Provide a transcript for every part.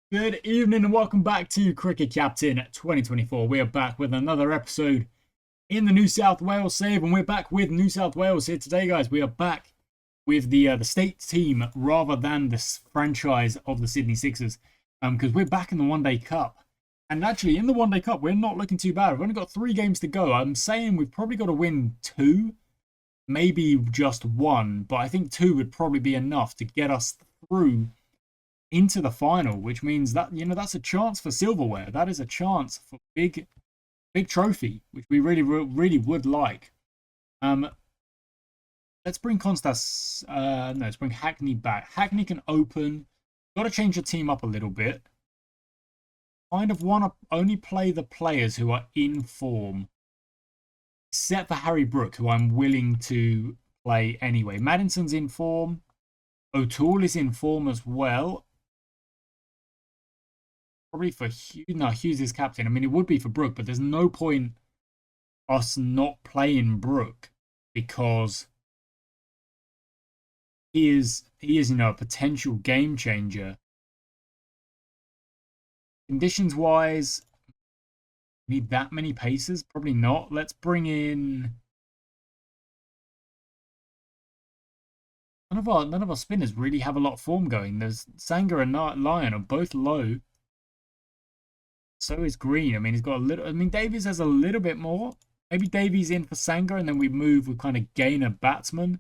Good evening and welcome back to Cricket Captain 2024. We are back with another episode in the New South Wales save, and we're back with New South Wales here today, guys. We are back with the state team rather than the franchise of the Sydney Sixers, because we're back in the One Day Cup. And actually, in the One Day Cup, we're not looking too bad. We've only got 3 games to go. I'm saying we've probably got to win 2, maybe just 1, but I think 2 would probably be enough to get us through into the final, which means that, that's a chance for silverware. That is a chance for big trophy, which we really would like. Let's bring Konstas. No, let's bring Hackney back. Hackney can open. Got to change the team up a little bit. Kind of want to only play the players who are in form, except for Harry Brook, who I'm willing to play anyway. Madison's in form. O'Toole is in form as well. Probably for Hughes. No, Hughes is captain. I mean, it would be for Brook, but there's no point us not playing Brook because he is, a potential game changer. Conditions wise, need that many paces? Probably not. Let's bring in. None of our spinners really have a lot of form going. There's Sanger and Lyon are both low. So is Green. I mean, he's got a little. I mean, Davies has a little bit more. Maybe Davies in for Sanger, and then we kind of gain a batsman.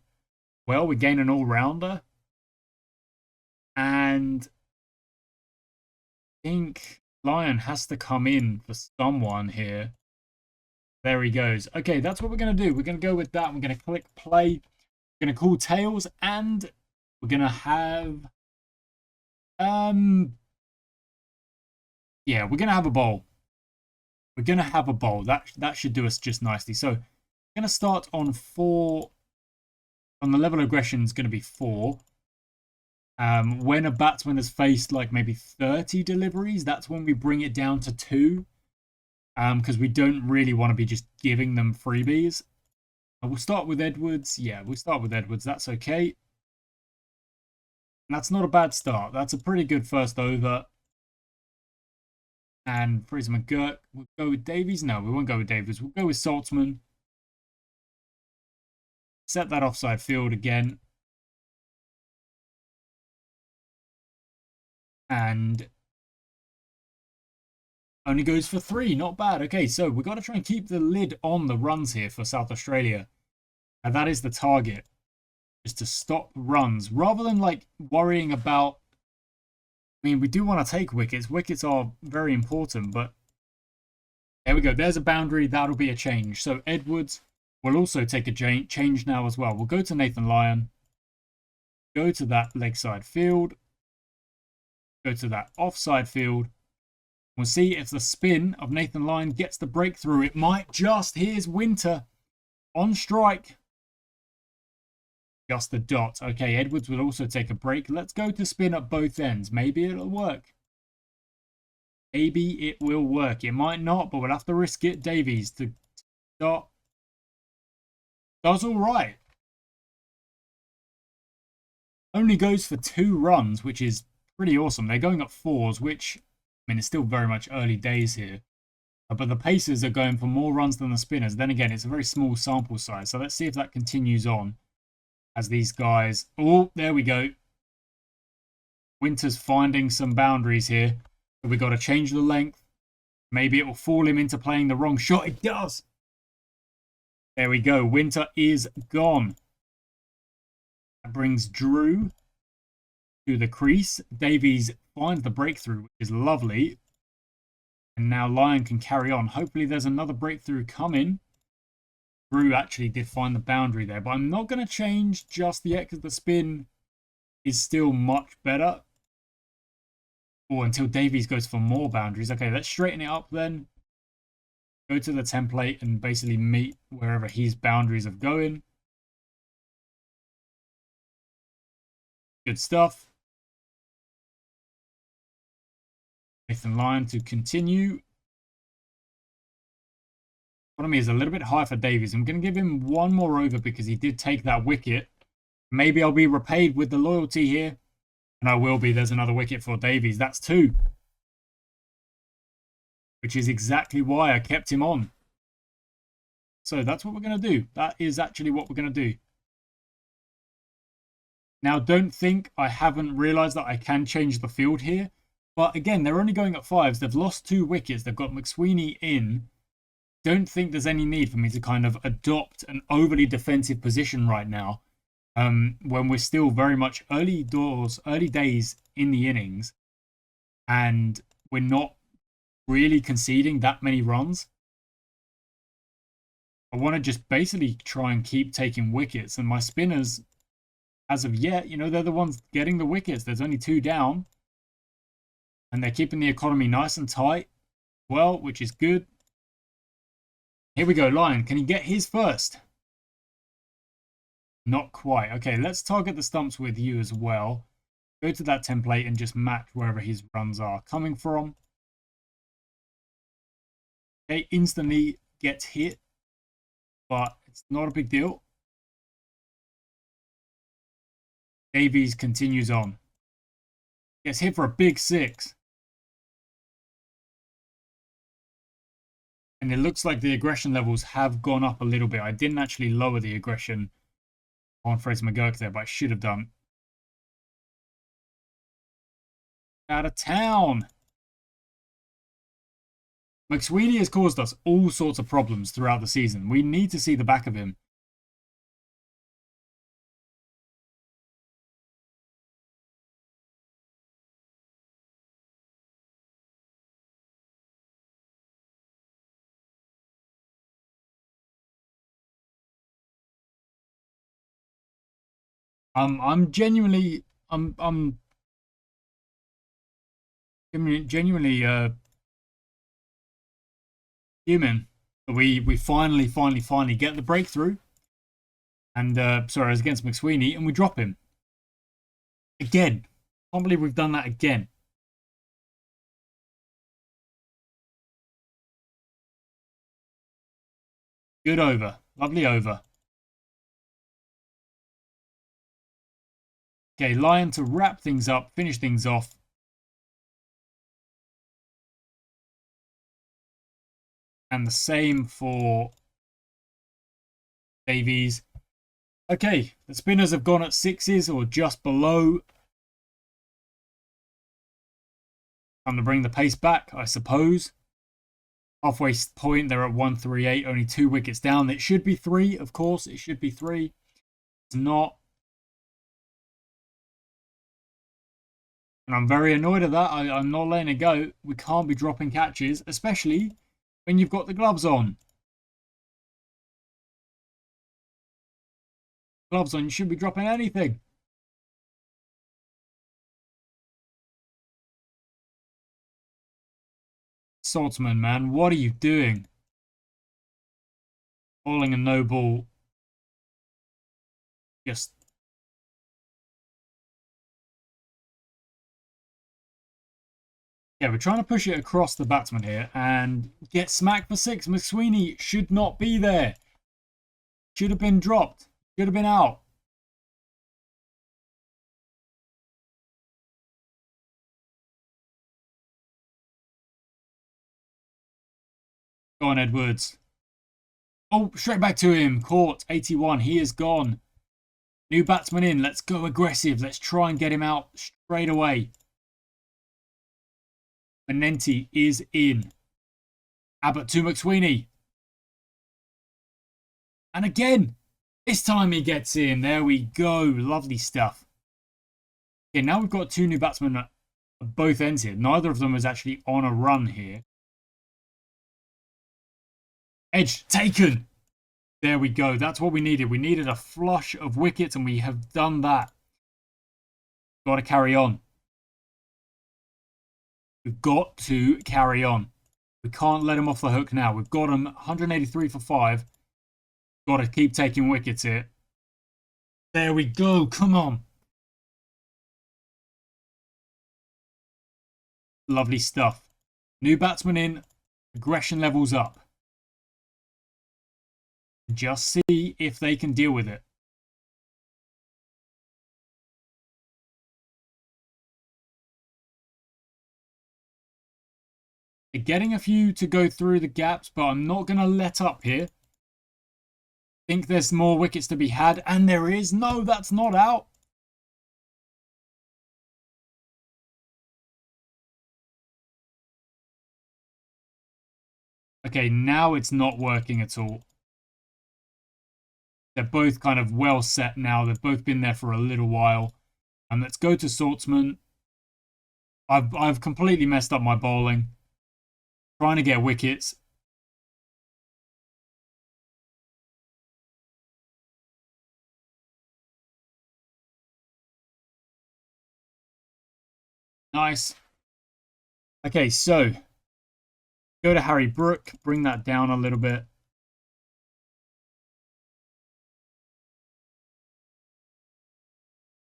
Well, we gain an all-rounder. And I think Lyon has to come in for someone here. There he goes. Okay, that's what we're going to do. We're going to go with that. We're going to click play. We're going to call tails, and we're going to have... Yeah, we're going to have a bowl. We're going to have a bowl. That should do us just nicely. So, we're going to start on 4. On the level of aggression is going to be 4. When a batsman has faced like maybe 30 deliveries, that's when we bring it down to 2. Because we don't really want to be just giving them freebies. We'll start with Edwards. Yeah, we'll start with Edwards. That's okay. And that's not a bad start. That's a pretty good first over. And Fraser McGurk, we'll go with Davies. No, we won't go with Davies. We'll go with Saltzman. Set that offside field again. And only goes for 3. Not bad. Okay, so we've got to try and keep the lid on the runs here for South Australia. And that is the target. Just to stop runs. Rather than like worrying about... I mean, we do want to take wickets. Wickets are very important, but there we go. There's a boundary. That'll be a change. So Edwards will also take a change now as well. We'll go to Nathan Lyon. Go to that leg side field. Go to that offside field. We'll see if the spin of Nathan Lyon gets the breakthrough. It might just. Here's Winter on strike. Just the dot. Okay, Edwards will also take a break. Let's go to spin at both ends. Maybe it'll work. Maybe it will work. It might not, but we'll have to risk it. Davies to dot. Does all right. Only goes for 2 runs, which is pretty awesome. They're going at 4s, which, I mean, it's still very much early days here. But the Pacers are going for more runs than the spinners. Then again, it's a very small sample size. So let's see if that continues on. As these guys... Oh, there we go. Winter's finding some boundaries here. But we've got to change the length. Maybe it will fool him into playing the wrong shot. It does. There we go. Winter is gone. That brings Drew to the crease. Davies finds the breakthrough, which is lovely. And now Lyon can carry on. Hopefully there's another breakthrough coming. Drew actually did find the boundary there, but I'm not going to change just yet because the spin is still much better. Or until Davies goes for more boundaries. Okay, let's straighten it up then. Go to the template and basically meet wherever his boundaries are going. Good stuff. Nathan Lyon to continue. Economy is a little bit high for Davies. I'm going to give him 1 more over because he did take that wicket. Maybe I'll be repaid with the loyalty here. And I will be. There's another wicket for Davies. That's 2. which is exactly why I kept him on. So that's what we're going to do. That is actually what we're going to do. Now, don't think I haven't realised that I can change the field here. But again, they're only going at 5s. They've lost 2 wickets. They've got McSweeney in. Don't think there's any need for me to kind of adopt an overly defensive position right now. When we're still very much early days in the innings. And we're not really conceding that many runs. I want to just basically try and keep taking wickets. And my spinners, as of yet, you know, they're the ones getting the wickets. There's only 2 down. And they're keeping the economy nice and tight. Well, which is good. Here we go, Lion. Can he get his first? Not quite. Okay, let's target the stumps with you as well. Go to that template and just match wherever his runs are coming from. Okay, instantly gets hit. But it's not a big deal. Davies continues on. Gets hit for a big 6. And it looks like the aggression levels have gone up a little bit. I didn't actually lower the aggression on Fraser McGurk there, but I should have done. Out of town. McSweeney has caused us all sorts of problems throughout the season. We need to see the back of him. I'm genuinely human. We finally get the breakthrough. And sorry, I was against McSweeney, and we drop him. Again. Can't believe we've done that again. Good over. Lovely over. Okay, Lion to wrap things up, finish things off. And the same for Davies. Okay, the spinners have gone at 6s or just below. Time to bring the pace back, I suppose. Halfway point, they're at 138, only 2 wickets down. It should be 3, of course. It should be 3. It's not. And I'm very annoyed at that. I'm not letting it go. We can't be dropping catches, especially when you've got the gloves on. Gloves on, you shouldn't be dropping anything. Saltzman, man, what are you doing? Bowling a no ball. Just. Yeah, we're trying to push it across the batsman here and get smacked for 6. McSweeney should not be there. Should have been dropped. Should have been out. Go on, Edwards. Oh, straight back to him. Caught. 81. He is gone. New batsman in. Let's go aggressive. Let's try and get him out straight away. Menenti is in. Abbott to McSweeney. And again. This time he gets in. There we go. Lovely stuff. Okay, now we've got 2 new batsmen at both ends here. Neither of them is actually on a run here. Edge taken. There we go. That's what we needed. We needed a flush of wickets, and we have done that. Got to carry on. We've got to carry on. We can't let him off the hook now. We've got him 183 for 5. Got to keep taking wickets here. There we go. Come on. Lovely stuff. New batsman in. Aggression levels up. Just see if they can deal with it. Getting a few to go through the gaps, but I'm not going to let up here. Think there's more wickets to be had, and there is. No, that's not out. Okay, now it's not working at all. They're both kind of well set now. They've both been there for a little while. And let's go to Swordsman. I've completely messed up my bowling. Trying to get wickets. Nice. Okay, so go to Harry Brook. Bring that down a little bit.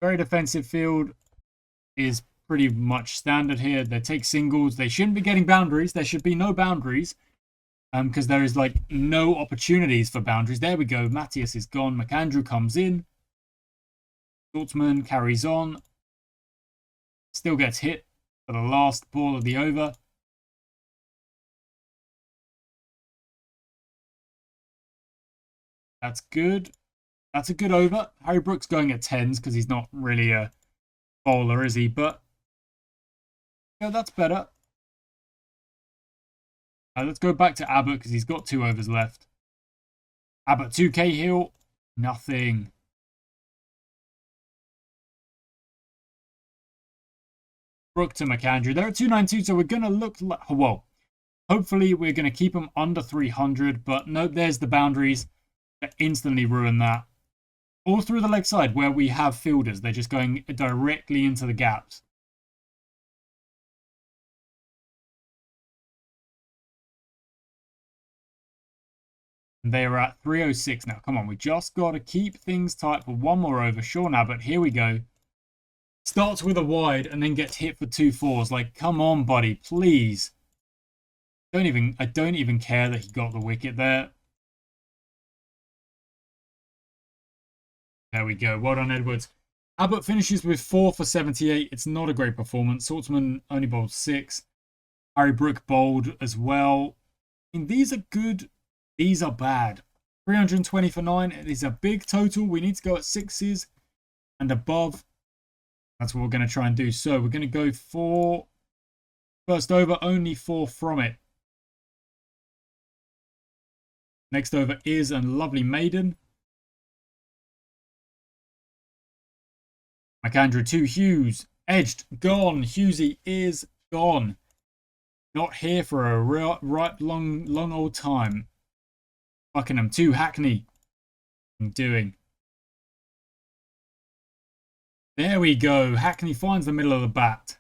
Very defensive field is pretty much standard here. They take singles. They shouldn't be getting boundaries. There should be no boundaries because there is like no opportunities for boundaries. There we go. Matthias is gone. McAndrew comes in. Swordsman carries on. Still gets hit for the last ball of the over. That's good. That's a good over. Harry Brook's going at 10s because he's not really a bowler, is he? But yeah, that's better. Let's go back to Abbott because he's got 2 overs left. Abbott 2K Hill. Nothing. Brook to McAndrew. They're at 292, so we're going to look like... Well, hopefully we're going to keep them under 300. But no, there's the boundaries that instantly ruin that. All through the leg side where we have fielders. They're just going directly into the gaps. And they are at 306 now. Come on, we just got to keep things tight for one more over. Sean Abbott, here we go. Starts with a wide and then gets hit for 2 fours. Like, come on, buddy, please. I don't even care that he got the wicket there. There we go. Well done, Edwards. Abbott finishes with 4 for 78. It's not a great performance. Swordsman only bowled 6. Harry Brook bowled as well. I mean, these are good. These are bad. 320 for 9. It is a big total. We need to go at 6s and above. That's what we're going to try and do. So we're going to go for first over, only 4 from it. Next over is a lovely maiden. McAndrew 2 Hughes. Edged. Gone. Hughesy is gone. Not here for a right long old time. Buckingham 2 Hackney. Doing. There we go. Hackney finds the middle of the bat.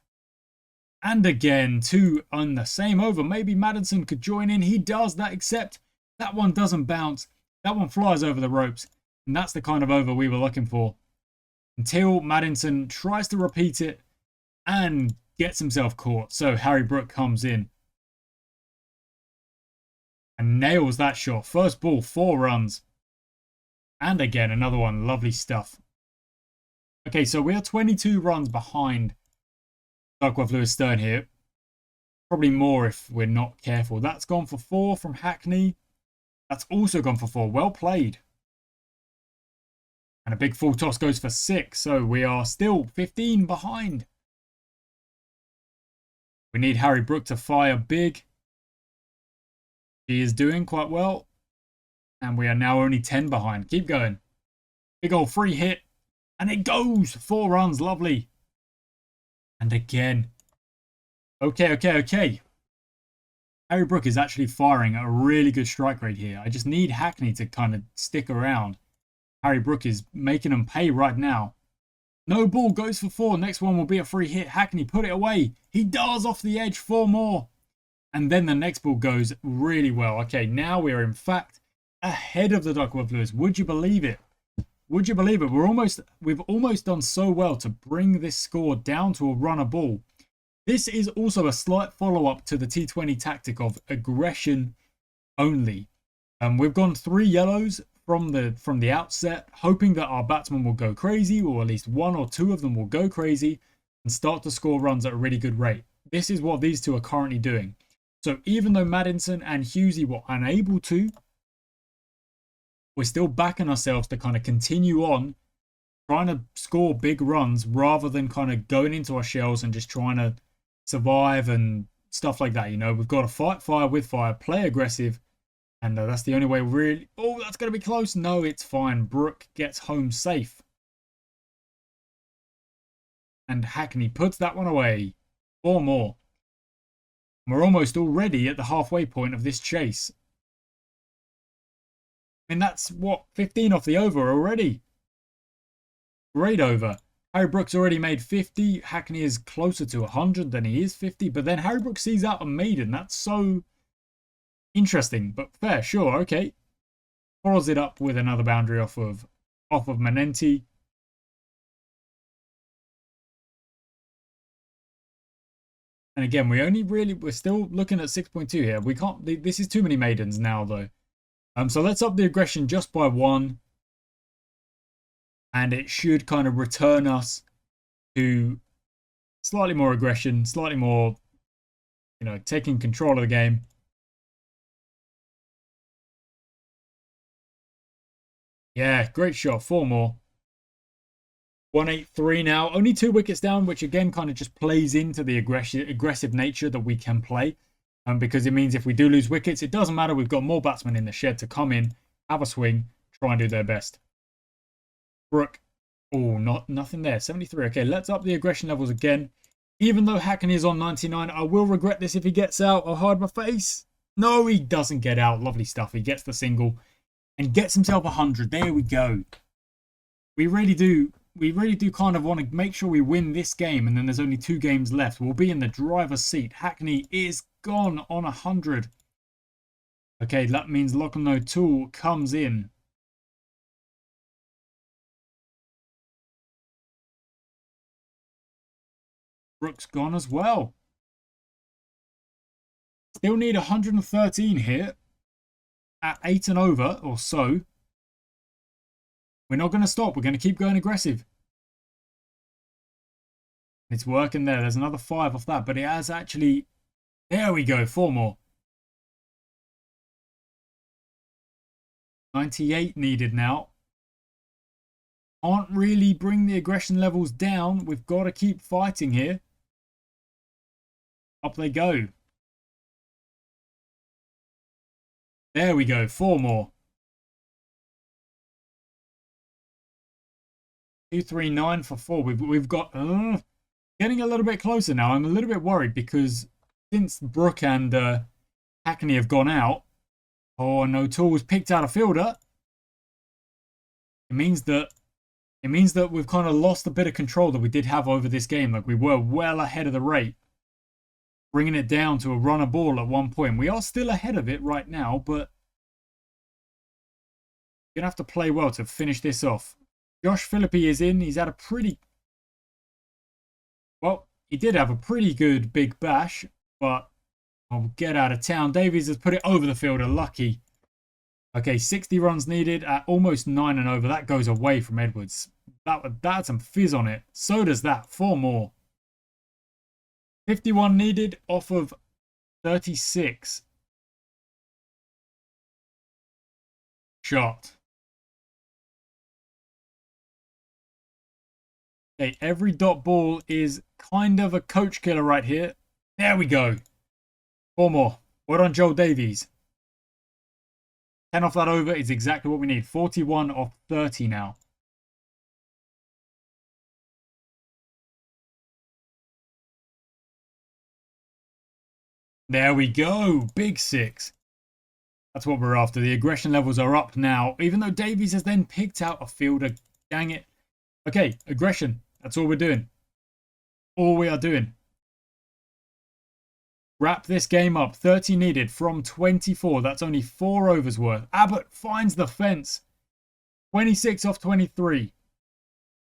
And again, 2 on the same over. Maybe Maddinson could join in. He does that, except that one doesn't bounce. That one flies over the ropes. And that's the kind of over we were looking for. Until Maddinson tries to repeat it and gets himself caught. So Harry Brook comes in and nails that shot. First ball, 4 runs. And again, another one. Lovely stuff. Okay, so we are 22 runs behind Duckworth Lewis Stern here. Probably more if we're not careful. That's gone for 4 from Hackney. That's also gone for 4. Well played. And a big full toss goes for 6. So we are still 15 behind. We need Harry Brook to fire big. He is doing quite well. And we are now only 10 behind. Keep going. Big old free hit. And it goes. 4 runs. Lovely. And again. Okay. Harry Brook is actually firing at a really good strike rate here. I just need Hackney to kind of stick around. Harry Brook is making them pay right now. No ball goes for 4. Next one will be a free hit. Hackney put it away. He does off the edge. 4 more. And then the next ball goes really well. Okay, now we are in fact ahead of the Duckworth Lewis. Would you believe it? Would you believe it? We've almost done so well to bring this score down to a run a ball. This is also a slight follow-up to the T20 tactic of aggression only. We've gone 3 yellows from the outset, hoping that our batsmen will go crazy, or at least 1 or 2 of them will go crazy and start to score runs at a really good rate. This is what these two are currently doing. So even though Maddinson and Hughesy were unable to, we're still backing ourselves to kind of continue on, trying to score big runs rather than kind of going into our shells and just trying to survive and stuff like that. You know, we've got to fight fire with fire, play aggressive, and that's the only way really. Oh, that's going to be close. No, it's fine. Brooke gets home safe. And Hackney puts that one away. 4 more. We're almost already at the halfway point of this chase. I mean, that's what, 15 off the over already. Great over. Harry Brooks already made 50. Hackney is closer to 100 than he is 50. But then Harry Brooks sees out a maiden. That's so interesting, but fair. Sure, okay. Follows it up with another boundary off of Manenti. And again, we're still looking at 6.2 here. We can't. This is too many maidens now, though. So let's up the aggression just by 1. And it should kind of return us to slightly more aggression, slightly more, you know, taking control of the game. Yeah, great shot. 4 more. 183 now. Only 2 wickets down, which again kind of just plays into the aggressive nature that we can play. Because it means if we do lose wickets, it doesn't matter. We've got more batsmen in the shed to come in, have a swing, try and do their best. Brooke. Oh, nothing there. 73. Okay, let's up the aggression levels again. Even though Hackney is on 99, I will regret this if he gets out. I'll hide my face. No, he doesn't get out. Lovely stuff. He gets the single and gets himself 100. There we go. We really do kind of want to make sure we win this game, and then there's only 2 games left. We'll be in the driver's seat. Hackney is gone on 100. Okay, that means Lachlan O'Toole comes in. Brooks gone as well. Still need 113 here at 8 and over or so. We're not going to stop. We're going to keep going aggressive. It's working there. There's another 5 off that, but it has actually... There we go. 4 more. 98 needed now. Can't really bring the aggression levels down. We've got to keep fighting here. Up they go. There we go. 4 more. 239 for 4. We've got getting a little bit closer now. I'm a little bit worried because since Brooke and Hackney have gone out, and O'Toole's picked out a fielder, it means that we've kind of lost a bit of control that we did have over this game. Like we were well ahead of the rate, bringing it down to a runner ball at one point. We are still ahead of it right now, but you're gonna have to play well to finish this off. Josh Philippi is in. He's had a pretty... Well, he did have a pretty good big bash, but I'll get out of town. Davies has put it over the fielder. Lucky. Okay, 60 runs needed at almost 9 and over. That goes away from Edwards. That had some fizz on it. So does that. 4 more. 51 needed off of 36. Shot. Okay, every dot ball is kind of a coach killer right here. There we go. 4 more. Well done, Joel Davies. 10 off that over is exactly what we need. 41 off 30 now. There we go. Big 6. That's what we're after. The aggression levels are up now. Even though Davies has then picked out a fielder. Dang it. Okay, aggression. That's all we're doing. All we are doing. Wrap this game up. 30 needed from 24. That's only 4 overs worth. Abbott finds the fence. 26 off 23.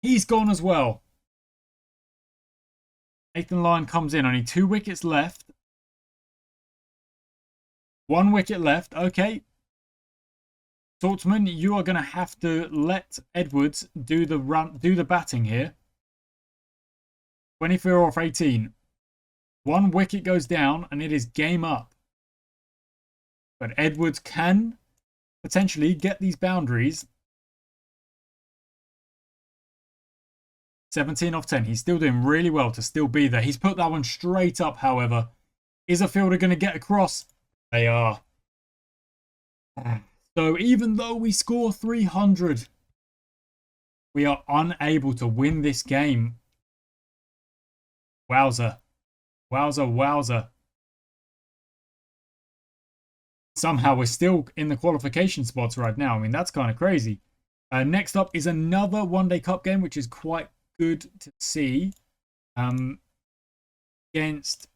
He's gone as well. Nathan Lyon comes in. Only 2 wickets left. 1 wicket left. Okay. Saltzman, you are going to have to let Edwards do the batting here. 24 off 18. 1 wicket goes down, and it is game up. But Edwards can potentially get these boundaries. 17 off 10. He's still doing really well to still be there. He's put that one straight up, however. Is a fielder going to get across? They are. So even though we score 300, we are unable to win this game. Wowza. Wowza, wowza. Somehow we're still in the qualification spots right now. I mean, that's kind of crazy. Next up is another one-day cup game, which is quite good to see. Against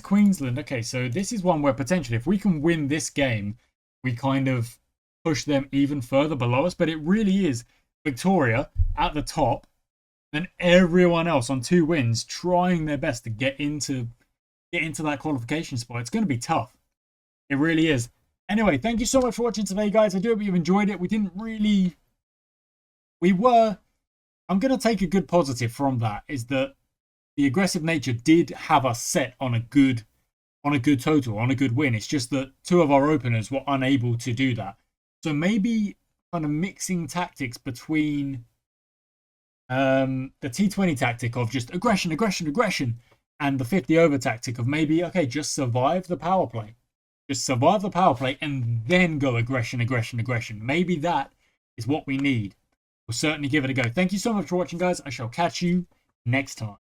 Queensland. Okay, so this is one where potentially if we can win this game, we kind of push them even further below us. But it really is Victoria at the top, then everyone else on 2 wins trying their best to get into that qualification spot. It's going to be tough. It really is. Anyway, thank you so much for watching today, guys. I do hope you've enjoyed it. I'm going to take a good positive from that, is that the aggressive nature did have us set on a good total, on a good win. It's just that 2 of our openers were unable to do that. So maybe kind of mixing tactics between the T20 tactic of just aggression, and the 50 over tactic of maybe, okay, just survive the power play. Just survive the power play and then go aggression. Maybe that is what we need. We'll certainly give it a go. Thank you so much for watching, guys. I shall catch you next time.